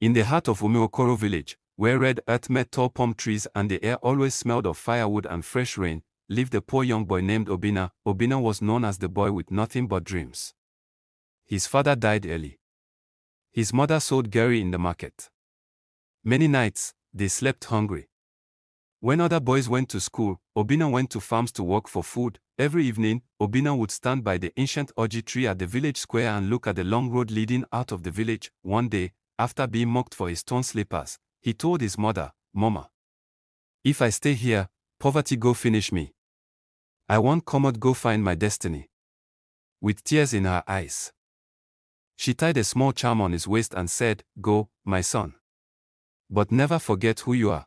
In the heart of Umuokoro village, where red earth met tall palm trees and the air always smelled of firewood and fresh rain, lived a poor young boy named Obinna. Obinna was known as the boy with nothing but dreams. His father died early. His mother sold Gary in the market. Many nights, they slept hungry. When other boys went to school, Obinna went to farms to work for food. Every evening, Obinna would stand by the ancient orji tree at the village square and look at the long road leading out of the village. One day, after being mocked for his stone slippers, he told his mother, "Mama, if I stay here, poverty go finish me. I want Komot go find my destiny." With tears in her eyes, she tied a small charm on his waist and said, "Go, my son. But never forget who you are."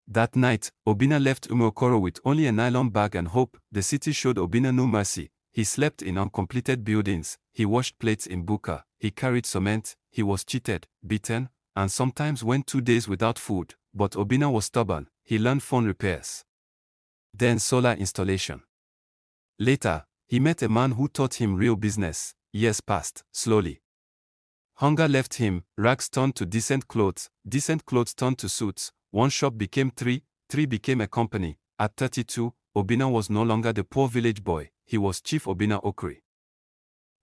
That night, Obinna left Umuokoro with only a nylon bag and hope. The city showed Obinna no mercy. He slept in uncompleted buildings, he washed plates in buka, he carried cement, he was cheated, beaten, and sometimes went 2 days without food. But Obinna was stubborn. He learned phone repairs, then solar installation. Later, he met a man who taught him real business. Years passed, slowly. Hunger left him, rags turned to decent clothes turned to suits. One shop became three became a company. At 32, Obinna was no longer the poor village boy, he was Chief Obinna Okri.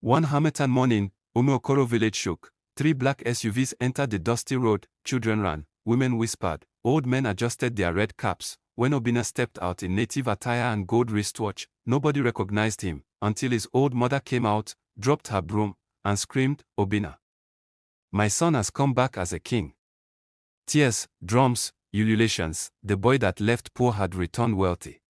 One Harmattan morning, Umuokoro village shook. 3 black SUVs entered the dusty road, children ran, women whispered, old men adjusted their red caps. When Obinna stepped out in native attire and gold wristwatch, nobody recognized him, until his old mother came out, dropped her broom, and screamed, "Obinna, my son has come back as a king." Tears, drums, ululations, the boy that left poor had returned wealthy.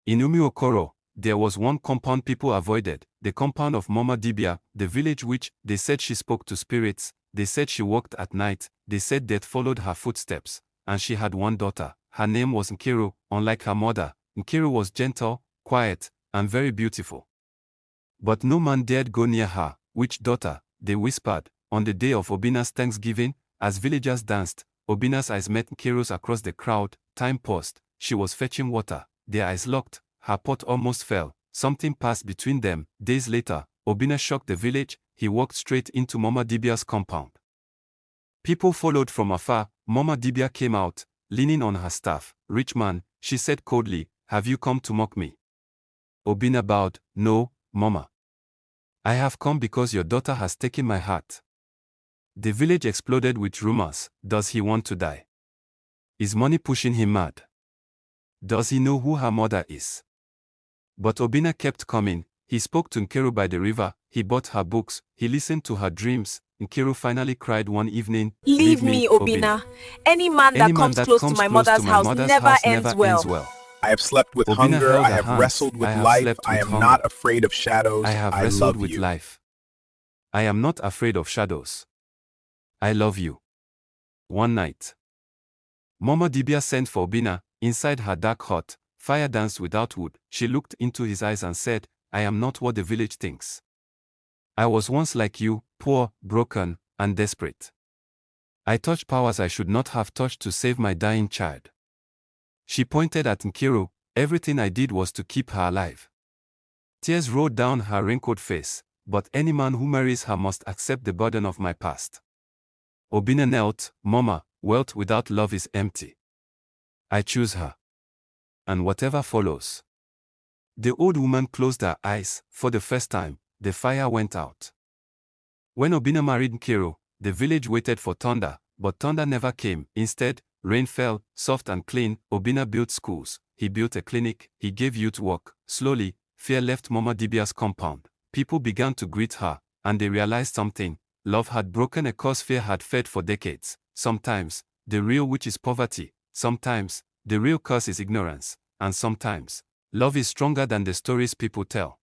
In Umuokoro, there was one compound people avoided, the compound of Mama Dibia, the village witch. They said she spoke to spirits, they said she walked at night, they said death followed her footsteps, and she had one daughter. Her name was Nkiru. Unlike her mother, Nkiru was gentle, quiet, and very beautiful. But no man dared go near her. "Witch daughter," they whispered. On the day of Obinna's Thanksgiving, as villagers danced, Obinna's eyes met Nkiru's across the crowd. Time paused. She was fetching water. Their eyes locked. Her pot almost fell. Something passed between them. Days later, Obinna shocked the village. He walked straight into Mama Dibia's compound. People followed from afar. Mama Dibia came out, leaning on her staff. "Rich man," she said coldly, "have you come to mock me?" Obinna bowed. "No, Mama. I have come because your daughter has taken my heart." The village exploded with rumors. Does he want to die? Is money pushing him mad? Does he know who her mother is? But Obinna kept coming. He spoke to Nkiru by the river, he bought her books, he listened to her dreams. Nkiru finally cried one evening, "Leave me, Obinna. Any man that comes close to my mother's house never ends well. I have slept with Obinna hunger, held I her have hands. wrestled with I have life, slept I with am hunger. not afraid of shadows, I have I wrestled love with you." life. I am not afraid of shadows. I love you. One night, Mama Dibia sent for Obinna. Inside her dark hut, fire danced without wood. She looked into his eyes and said, "I am not what the village thinks. I was once like you, poor, broken, and desperate. I touched powers I should not have touched to save my dying child." She pointed at Nkiru. "Everything I did was to keep her alive." Tears rolled down her wrinkled face. "But any man who marries her must accept the burden of my past." Obinna knelt. "Mama, wealth without love is empty. I choose her. And whatever follows." The old woman closed her eyes. For the first time, the fire went out. When Obinna married Nkiru, the village waited for thunder, but thunder never came. Instead, rain fell, soft and clean. Obinna built schools, he built a clinic, he gave youth work. Slowly, fear left Mama Dibia's compound. People began to greet her, and they realized something. Love had broken a curse fear had fed for decades. Sometimes, the real witch is poverty. Sometimes, the real curse is ignorance. And sometimes, love is stronger than the stories people tell.